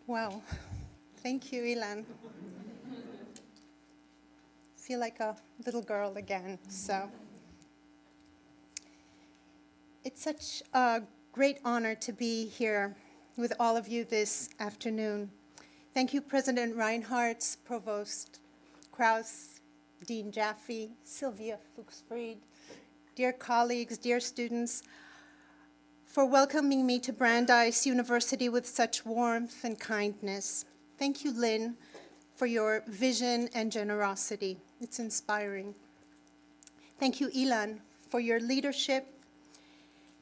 Wow, thank you, Ilan. Feel like a little girl again, so. It's such a great honor to be here with all of you this afternoon. Thank you, President Reinhardt, Provost Kraus, Dean Jaffe, Sylvia Fuchsfried, dear colleagues, dear students, for welcoming me to Brandeis University with such warmth and kindness. Thank you, Lynn, for your vision and generosity. It's inspiring. Thank you, Ilan, for your leadership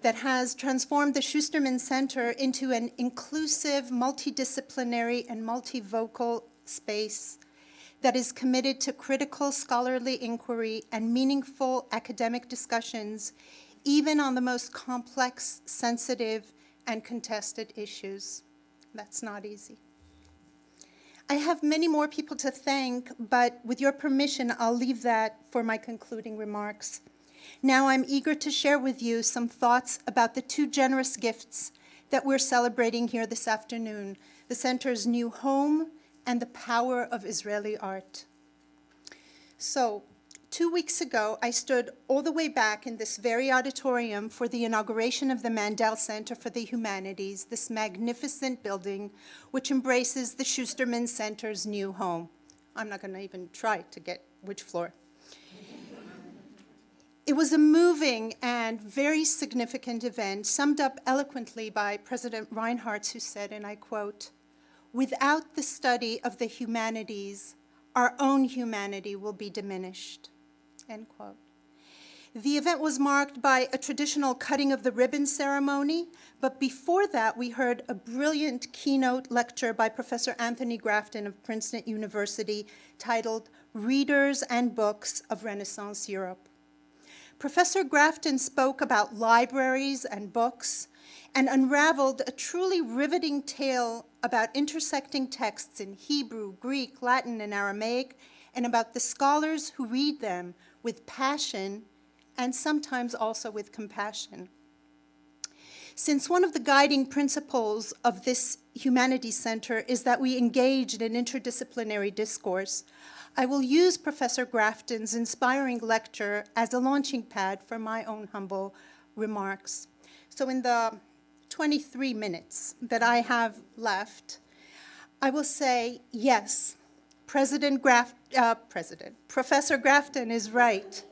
that has transformed the Schusterman Center into an inclusive, multidisciplinary, and multivocal space that is committed to critical scholarly inquiry and meaningful academic discussions, even on the most complex, sensitive, and contested issues. That's not easy. I have many more people to thank, but with your permission, I'll leave that for my concluding remarks. Now I'm eager to share with you some thoughts about the two generous gifts that we're celebrating here this afternoon, the Center's new home and the power of Israeli art. So, 2 weeks ago, I stood all the way back in this very auditorium for the inauguration of the Mandel Center for the Humanities, this magnificent building which embraces the Schusterman Center's new home. I'm not going to even try to get which floor. It was a moving and very significant event, summed up eloquently by President Reinhardt, who said, and I quote, "Without the study of the humanities, our own humanity will be diminished," end quote. The event was marked by a traditional cutting of the ribbon ceremony, but before that, we heard a brilliant keynote lecture by Professor Anthony Grafton of Princeton University titled "Readers and Books of Renaissance Europe." Professor Grafton spoke about libraries and books and unraveled a truly riveting tale about intersecting texts in Hebrew, Greek, Latin, and Aramaic, and about the scholars who read them with passion and sometimes also with compassion. Since one of the guiding principles of this Humanities Center is that we engage in an interdisciplinary discourse, I will use Professor Grafton's inspiring lecture as a launching pad for my own humble remarks. So in the 23 minutes that I have left, I will say, yes, Professor Grafton is right.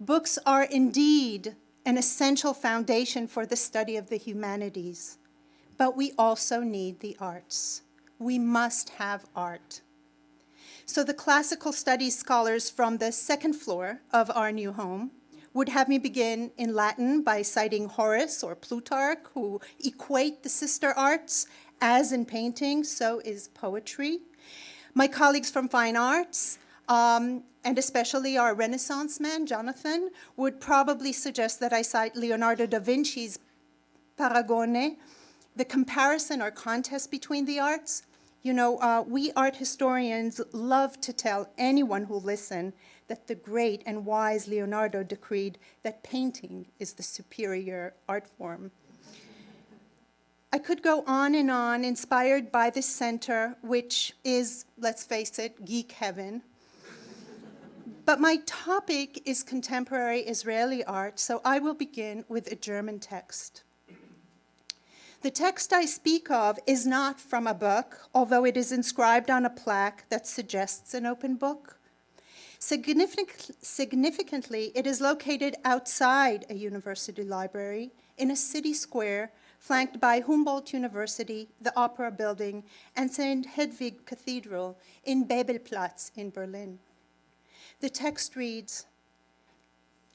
Books are indeed an essential foundation for the study of the humanities, but we also need the arts. We must have art. So the classical studies scholars from the second floor of our new home would have me begin in Latin by citing Horace or Plutarch, who equate the sister arts, as in painting, so is poetry. My colleagues from fine arts, and especially our Renaissance man, Jonathan, would probably suggest that I cite Leonardo da Vinci's Paragone, the comparison or contest between the arts. You know, we art historians love to tell anyone who'll listen that the great and wise Leonardo decreed that painting is the superior art form. I could go on, inspired by this center, which is, let's face it, geek heaven. But my topic is contemporary Israeli art, so I will begin with a German text. The text I speak of is not from a book, although it is inscribed on a plaque that suggests an open book. Significantly, it is located outside a university library in a city square flanked by Humboldt University, the Opera Building, and St. Hedwig Cathedral in Bebelplatz in Berlin. The text reads,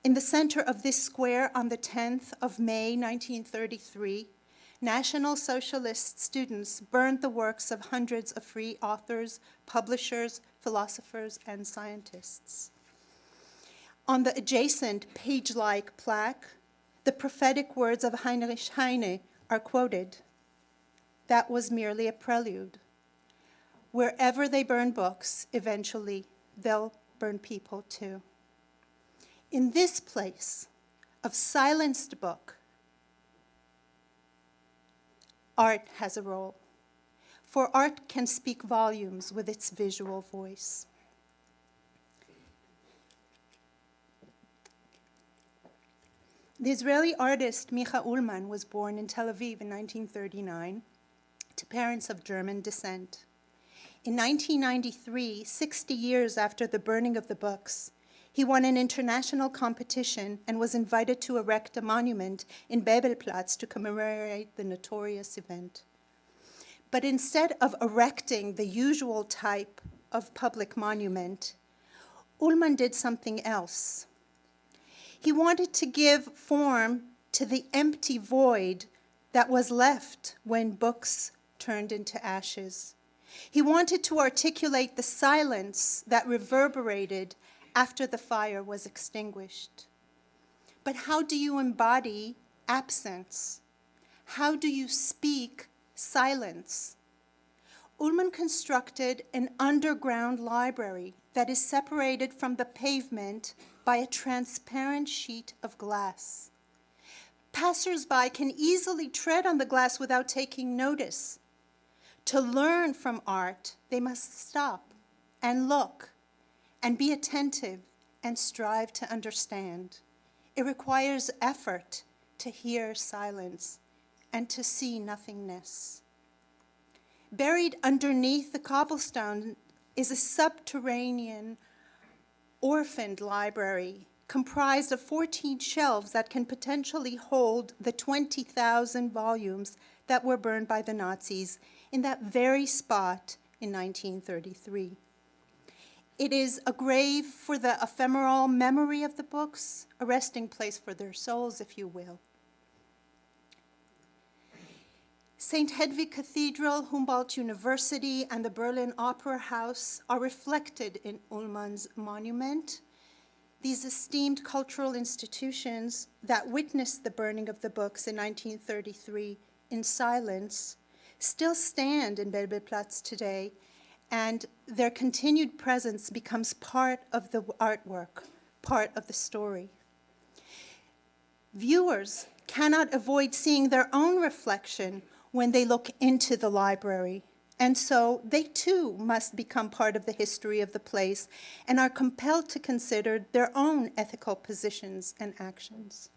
"In the center of this square on the 10th of May, 1933, National Socialist students burned the works of hundreds of free authors, publishers, philosophers, and scientists." On the adjacent page-like plaque, the prophetic words of Heinrich Heine are quoted. That was merely a prelude. Wherever they burn books, eventually they'll burn people too. In this place of silenced book, art has a role. for art can speak volumes with its visual voice. The Israeli artist Micha Ullman was born in Tel Aviv in 1939 to parents of German descent. In 1993, 60 years after the burning of the books, he won an international competition and was invited to erect a monument in Bebelplatz to commemorate the notorious event. But instead of erecting the usual type of public monument, Ullman did something else. He wanted to give form to the empty void that was left when books turned into ashes. He wanted to articulate the silence that reverberated after the fire was extinguished. But how do you embody absence? How do you speak silence? Ullman constructed an underground library that is separated from the pavement by a transparent sheet of glass. Passers-by can easily tread on the glass without taking notice. To learn from art, they must stop and look and be attentive and strive to understand. It requires effort to hear silence and to see nothingness. Buried underneath the cobblestone is a subterranean orphaned library comprised of 14 shelves that can potentially hold the 20,000 volumes that were burned by the Nazis in that very spot in 1933. It is a grave for the ephemeral memory of the books, a resting place for their souls, if you will. St. Hedwig Cathedral, Humboldt University, and the Berlin Opera House are reflected in Ullman's monument. These esteemed cultural institutions that witnessed the burning of the books in 1933 in silence still stand in Bebelplatz today, and their continued presence becomes part of the artwork, part of the story. Viewers cannot avoid seeing their own reflection when they look into the library, and so they too must become part of the history of the place and are compelled to consider their own ethical positions and actions.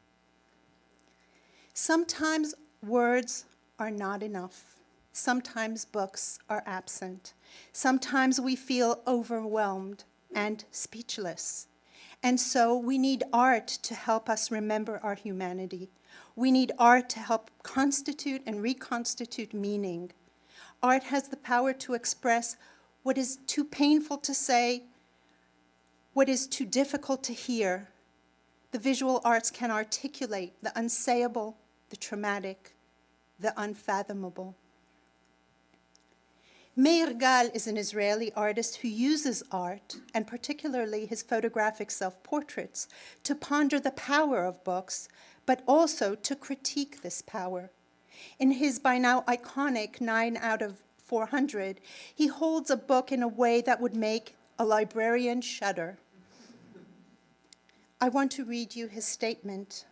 Sometimes words are not enough. Sometimes books are absent. Sometimes we feel overwhelmed and speechless. And so we need art to help us remember our humanity. We need art to help constitute and reconstitute meaning. Art has the power to express what is too painful to say, what is too difficult to hear. The visual arts can articulate the unsayable, the traumatic, the unfathomable. Meir Gal is an Israeli artist who uses art, and particularly his photographic self-portraits, to ponder the power of books, but also to critique this power. In his by now iconic 9 out of 400, he holds a book in a way that would make a librarian shudder. I want to read you his statement.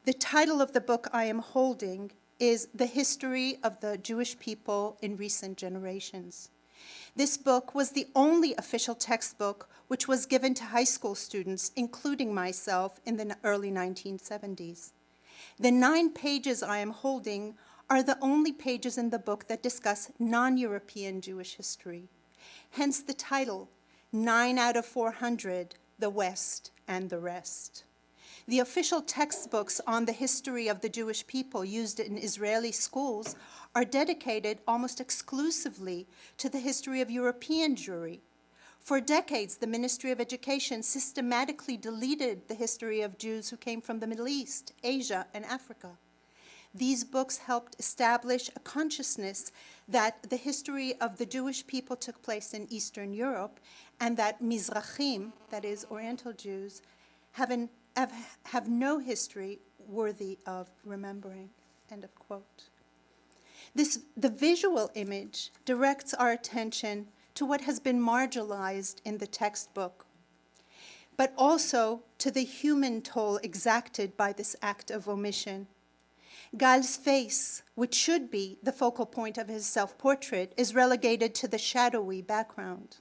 The title of the book I am holding is The History of the Jewish People in Recent Generations. This book was the only official textbook which was given to high school students, including myself, in the early 1970s. The 9 pages I am holding are the only pages in the book that discuss non-European Jewish history. Hence the title, 9 out of 400, The West and the Rest. The official textbooks on the history of the Jewish people used in Israeli schools are dedicated almost exclusively to the history of European Jewry. For decades, the Ministry of Education systematically deleted the history of Jews who came from the Middle East, Asia, and Africa. These books helped establish a consciousness that the history of the Jewish people took place in Eastern Europe, and that Mizrachim, that is, Oriental Jews, have no history worthy of remembering, end of quote. The visual image directs our attention to what has been marginalized in the textbook, but also to the human toll exacted by this act of omission. Gal's face, which should be the focal point of his self-portrait, is relegated to the shadowy background.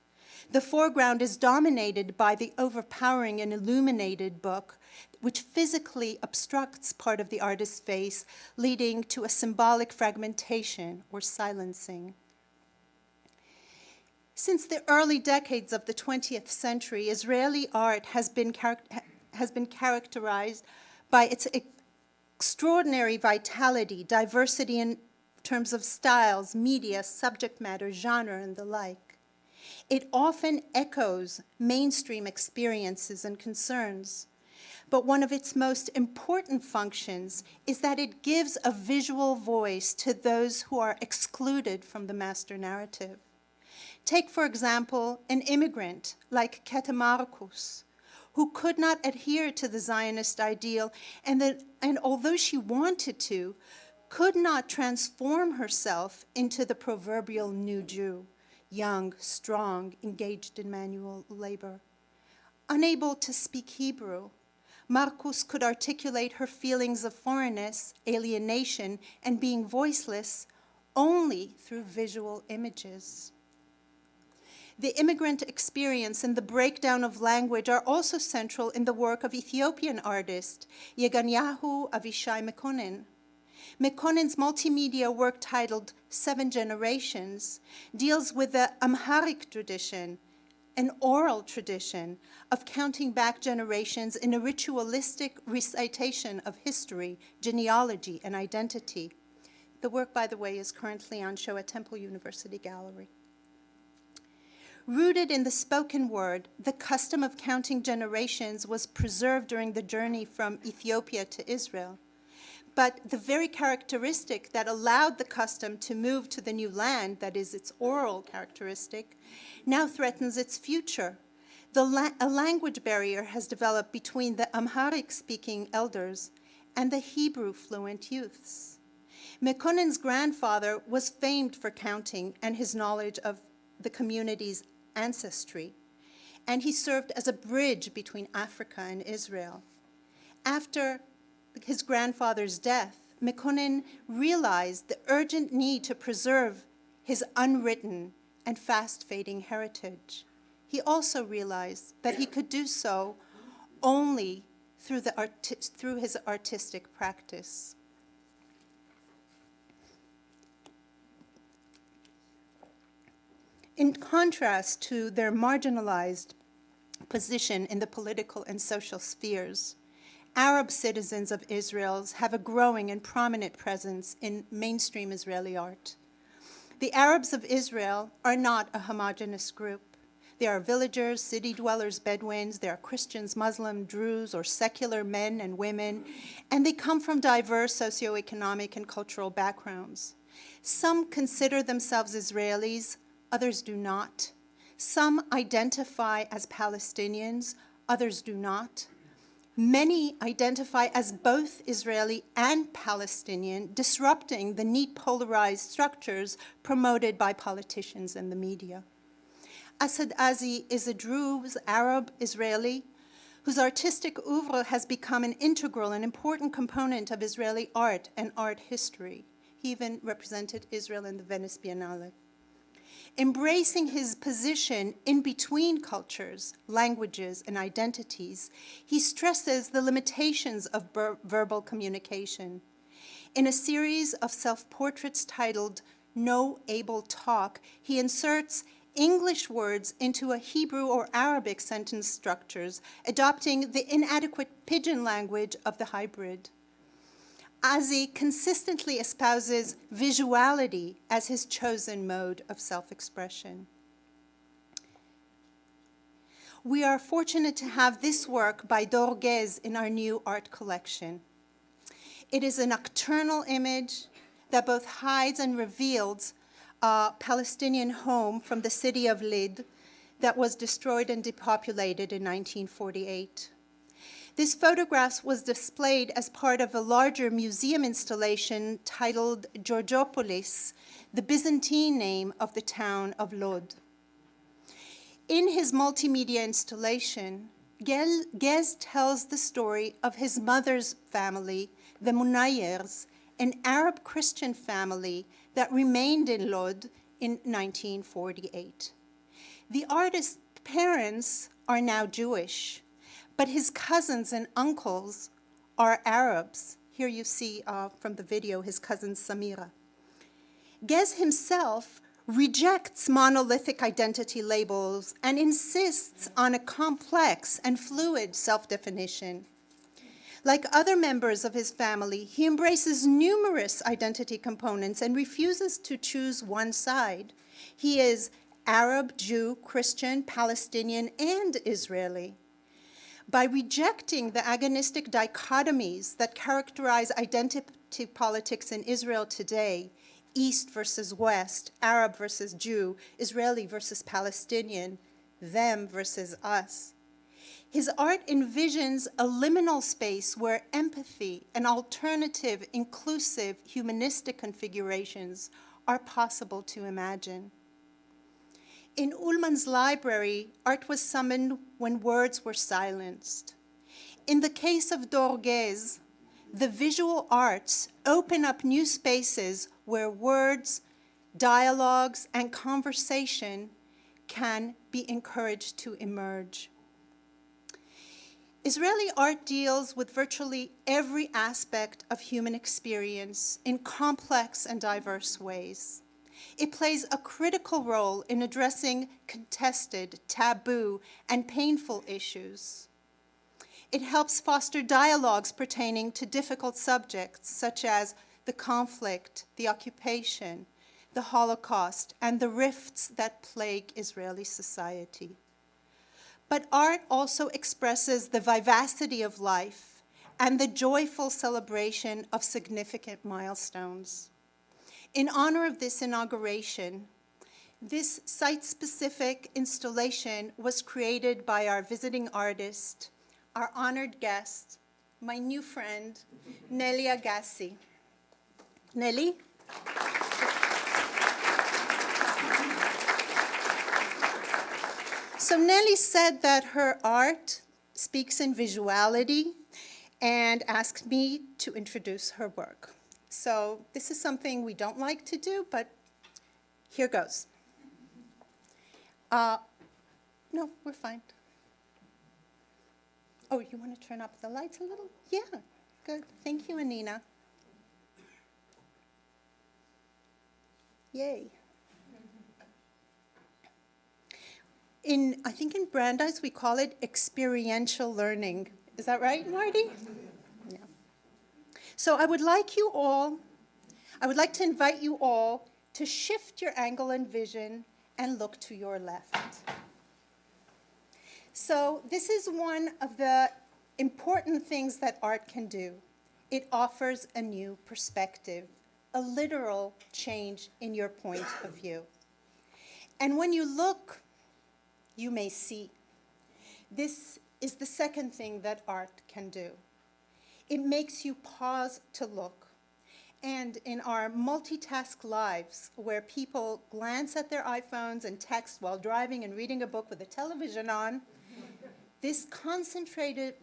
The foreground is dominated by the overpowering and illuminated book, which physically obstructs part of the artist's face, leading to a symbolic fragmentation or silencing. Since the early decades of the 20th century, Israeli art has been characterized by its extraordinary vitality, diversity in terms of styles, media, subject matter, genre, and the like. It often echoes mainstream experiences and concerns, but one of its most important functions is that it gives a visual voice to those who are excluded from the master narrative. Take, for example, an immigrant like Keta Marcus, who could not adhere to the Zionist ideal, and although she wanted to, could not transform herself into the proverbial new Jew, young, strong, engaged in manual labor. Unable to speak Hebrew, Marcus could articulate her feelings of foreignness, alienation, and being voiceless only through visual images. The immigrant experience and the breakdown of language are also central in the work of Ethiopian artist Yeganyahu Avishai Mekonnen. Mekonen's multimedia work titled 7 Generations deals with the Amharic tradition, an oral tradition of counting back generations in a ritualistic recitation of history, genealogy, and identity. The work, by the way, is currently on show at Temple University Gallery. Rooted in the spoken word, the custom of counting generations was preserved during the journey from Ethiopia to Israel. But the very characteristic that allowed the custom to move to the new land, that is its oral characteristic, now threatens its future. A language barrier has developed between the Amharic-speaking elders and the Hebrew-fluent youths. Mekonen's grandfather was famed for counting and his knowledge of the community's ancestry, and he served as a bridge between Africa and Israel. After his grandfather's death, Mekonnen realized the urgent need to preserve his unwritten and fast-fading heritage. He also realized that he could do so only through his artistic practice. In contrast to their marginalized position in the political and social spheres, Arab citizens of Israel have a growing and prominent presence in mainstream Israeli art. The Arabs of Israel are not a homogeneous group. They are villagers, city dwellers, Bedouins, they are Christians, Muslim, Druze, or secular men and women, and they come from diverse socioeconomic and cultural backgrounds. Some consider themselves Israelis, others do not. Some identify as Palestinians, others do not. Many identify as both Israeli and Palestinian, disrupting the neat polarized structures promoted by politicians and the media. Asad Azi is a Druze Arab Israeli whose artistic oeuvre has become an integral and important component of Israeli art and art history. He even represented Israel in the Venice Biennale. Embracing his position in between cultures, languages, and identities, he stresses the limitations of verbal communication. In a series of self-portraits titled No Able Talk, he inserts English words into a Hebrew or Arabic sentence structures, adopting the inadequate pidgin language of the hybrid. Azi consistently espouses visuality as his chosen mode of self-expression. We are fortunate to have this work by Dor Gez in our new art collection. It is a nocturnal image that both hides and reveals a Palestinian home from the city of Lid that was destroyed and depopulated in 1948. This photograph was displayed as part of a larger museum installation titled Georgopolis, the Byzantine name of the town of Lod. In his multimedia installation, Gez tells the story of his mother's family, the Munayers, an Arab Christian family that remained in Lod in 1948. The artist's parents are now Jewish, but his cousins and uncles are Arabs. Here you see from the video his cousin Samira. Gez himself rejects monolithic identity labels and insists on a complex and fluid self-definition. Like other members of his family, he embraces numerous identity components and refuses to choose one side. He is Arab, Jew, Christian, Palestinian, and Israeli. By rejecting the agonistic dichotomies that characterize identity politics in Israel today, East versus West, Arab versus Jew, Israeli versus Palestinian, them versus us, his art envisions a liminal space where empathy and alternative, inclusive, humanistic configurations are possible to imagine. In Ullmann's library, art was summoned when words were silenced. In the case of Dorgez, the visual arts open up new spaces where words, dialogues, and conversation can be encouraged to emerge. Israeli art deals with virtually every aspect of human experience in complex and diverse ways. It plays a critical role in addressing contested, taboo, and painful issues. It helps foster dialogues pertaining to difficult subjects such as the conflict, the occupation, the Holocaust, and the rifts that plague Israeli society. But art also expresses the vivacity of life and the joyful celebration of significant milestones. In honor of this inauguration, this site-specific installation was created by our visiting artist, our honored guest, my new friend, Nelly Agassi. Nelly? So Nelly said that her art speaks in visuality and asked me to introduce her work. So this is something we don't like to do, but here goes. No, we're fine. Oh, you want to turn up the lights a little? Yeah, good. Thank you, Anina. Yay. I think in Brandeis we call it experiential learning. Is that right, Marty? Yeah. So I would like to invite you all to shift your angle and vision and look to your left. So this is one of the important things that art can do. It offers a new perspective, a literal change in your point of view. And when you look, you may see. This is the second thing that art can do. It makes you pause to look. And in our multitask lives, where people glance at their iPhones and text while driving and reading a book with a television on, this concentrated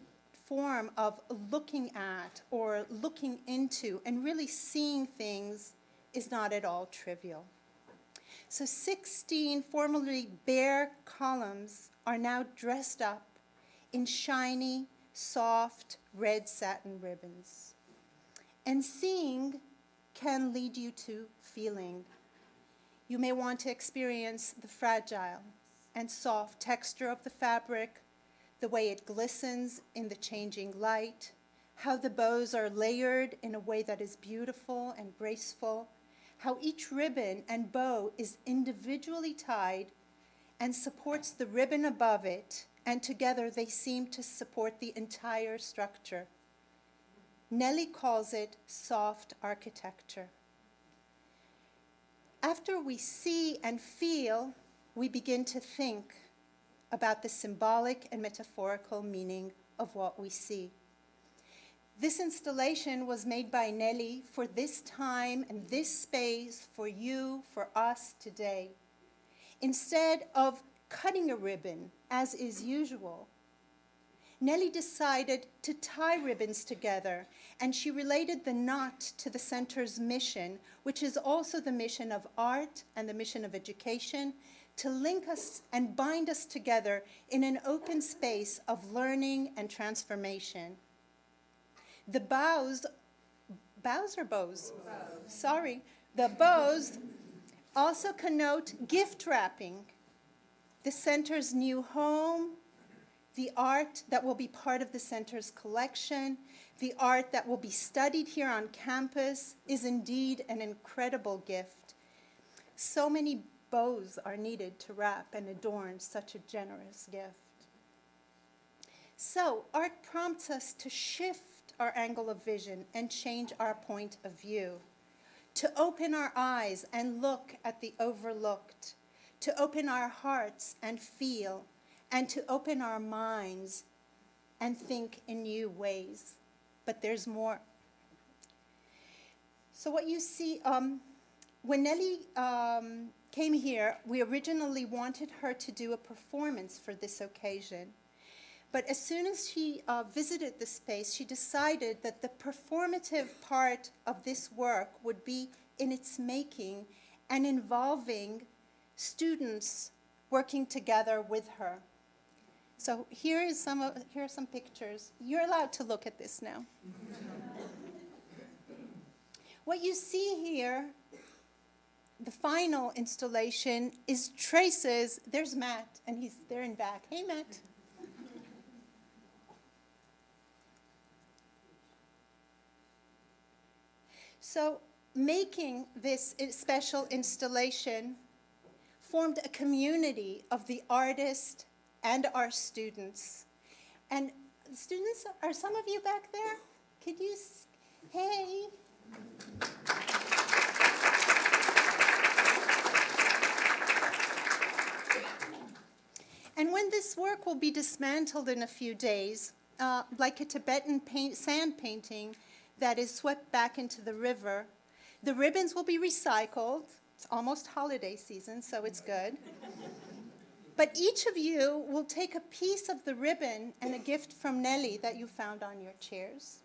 form of looking at or looking into and really seeing things is not at all trivial. So 16 formerly bare columns are now dressed up in shiny, soft, red satin ribbons. And seeing can lead you to feeling. You may want to experience the fragile and soft texture of the fabric, the way it glistens in the changing light, how the bows are layered in a way that is beautiful and graceful, how each ribbon and bow is individually tied and supports the ribbon above it, and together they seem to support the entire structure. Nelly calls it soft architecture. After we see and feel, we begin to think about the symbolic and metaphorical meaning of what we see. This installation was made by Nelly for this time and this space, for you, for us today. Instead of cutting a ribbon, as is usual, Nellie decided to tie ribbons together, and she related the knot to the center's mission, which is also the mission of art and the mission of education, to link us and bind us together in an open space of learning and transformation. The bows or bows? Sorry. The bows also connote gift wrapping, the center's new home, the art that will be part of the center's collection, the art that will be studied here on campus is indeed an incredible gift. So many bows are needed to wrap and adorn such a generous gift. So art prompts us to shift our angle of vision and change our point of view, to open our eyes and look at the overlooked, to open our hearts and feel, and to open our minds and think in new ways. But there's more. So what you see, when Nellie came here, we originally wanted her to do a performance for this occasion. But as soon as she visited the space, she decided that the performative part of this work would be in its making and involving students working together with her. So here are some pictures. You're allowed to look at this now. What you see here, the final installation, is traces. There's Matt, and he's there in back. Hey, Matt. So making this special installation formed a community of the artist and our students. And students, are some of you back there? Could you, hey. And when this work will be dismantled in a few days, like a Tibetan sand painting that is swept back into the river, the ribbons will be recycled. It's almost holiday season, so it's good. But each of you will take a piece of the ribbon and a gift from Nellie that you found on your chairs.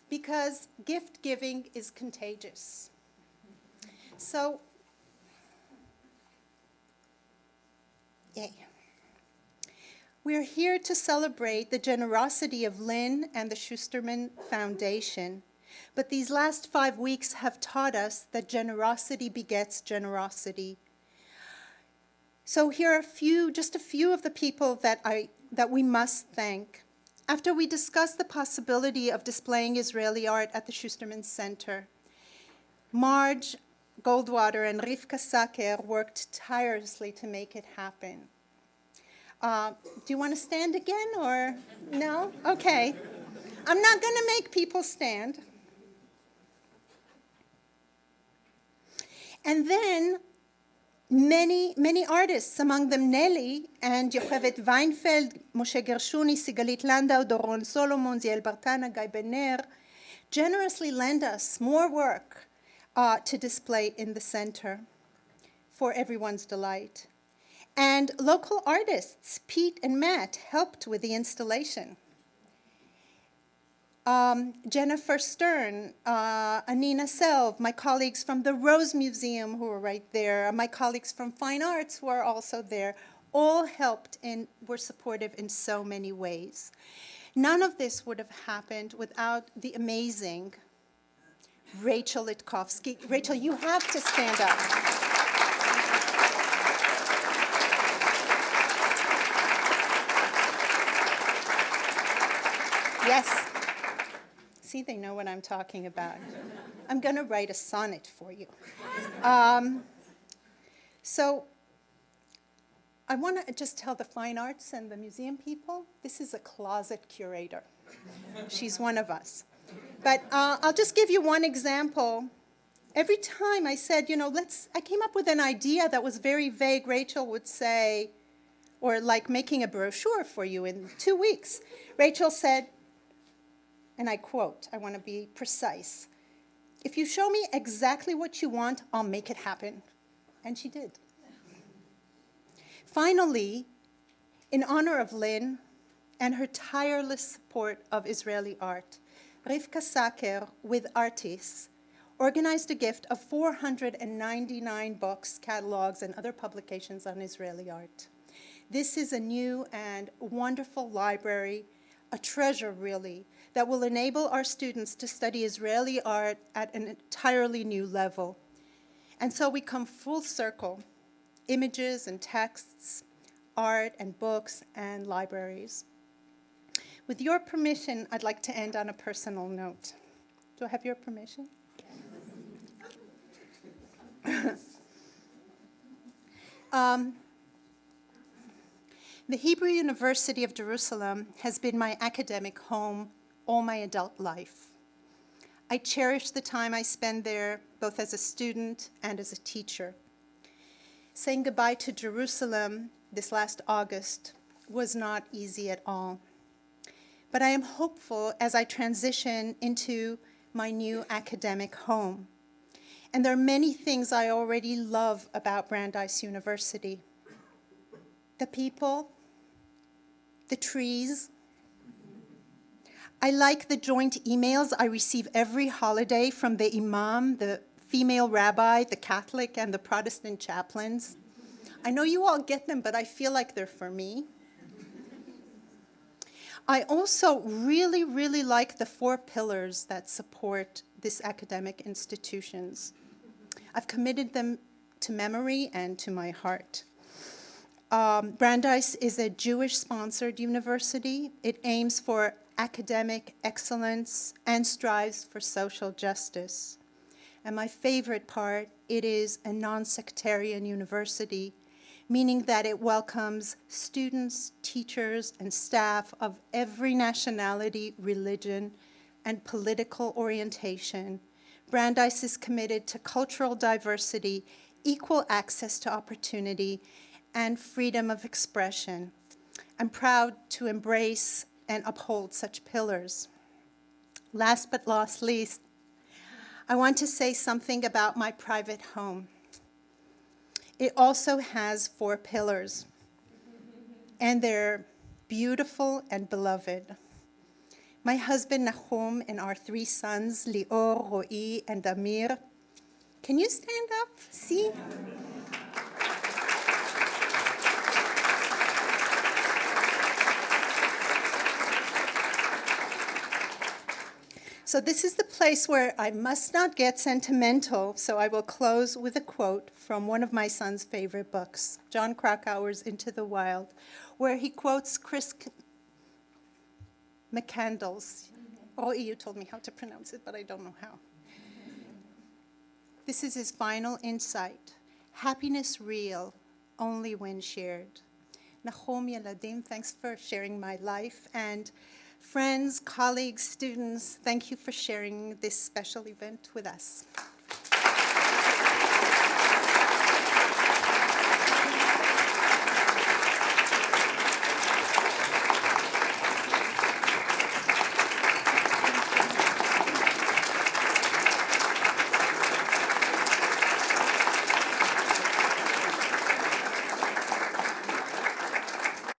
Because gift giving is contagious. So, yay. We're here to celebrate the generosity of Lynn and the Schusterman Foundation. But these last 5 weeks have taught us that generosity begets generosity. So here are just a few of the people that we must thank. After we discussed the possibility of displaying Israeli art at the Schusterman Center, Marge Goldwater and Rivka Saker worked tirelessly to make it happen. Do you want to stand again, or no? Okay. I'm not going to make people stand. And then many artists, among them Nellie and Yocheved Weinfeld, Moshe Gershuni, Sigalit Landau, Doron Solomon, Ziel Bartana, Guy Benner, generously lend us more work to display in the center for everyone's delight. And local artists, Pete and Matt, helped with the installation. Jennifer Stern, Anina Selv, my colleagues from the Rose Museum who were right there, my colleagues from Fine Arts who are also there, all helped and were supportive in so many ways. None of this would have happened without the amazing Rachel Litkovsky. Rachel, you have to stand up. Yes. See, they know what I'm talking about. I'm going to write a sonnet for you. So I want to just tell the fine arts and the museum people, this is a closet curator. She's one of us. But I'll just give you one example. Every time I said, I came up with an idea that was very vague, Rachel would say, or like making a brochure for you in 2 weeks. Rachel said, and I quote, I want to be precise, "If you show me exactly what you want, I'll make it happen." And she did. Finally, In honor of Lynn and her tireless support of Israeli art, Rivka Saker, with artists, organized a gift of 499 books, catalogs, and other publications on Israeli art. This is a new and wonderful library, a treasure really, that will enable our students to study Israeli art at an entirely new level. And so we come full circle, images and texts, art and books and libraries. With your permission, I'd like to end on a personal note. Do I have your permission? The Hebrew University of Jerusalem has been my academic home all my adult life. I cherish the time I spend there, both as a student and as a teacher. Saying goodbye to Jerusalem this last August was not easy at all. But I am hopeful as I transition into my new academic home. And there are many things I already love about Brandeis University. The people, the trees. I like the joint emails I receive every holiday from the imam, the female rabbi, the Catholic, and the Protestant chaplains. I know you all get them, but I feel like they're for me. I also really, really like the 4 pillars that support this academic institutions. I've committed them to memory and to my heart. Brandeis is a Jewish-sponsored university. It aims for academic excellence and strives for social justice. And my favorite part, it is a non-sectarian university, meaning that it welcomes students, teachers, and staff of every nationality, religion, and political orientation. Brandeis is committed to cultural diversity, equal access to opportunity, and freedom of expression. I'm proud to embrace and uphold such pillars. Last but not least, I want to say something about my private home. It also has 4 pillars, and they're beautiful and beloved. My husband Nahum and our 3 sons, Lior, Ro'i, and Amir. Can you stand up? See? So this is the place where I must not get sentimental, so I will close with a quote from one of my son's favorite books, Jon Krakauer's Into the Wild, where he quotes Chris McCandless. Oh, you told me how to pronounce it, but I don't know how. This is his final insight. Happiness real, only when shared. Nahum Yeladim, thanks for sharing my life. And friends, colleagues, students, thank you for sharing this special event with us.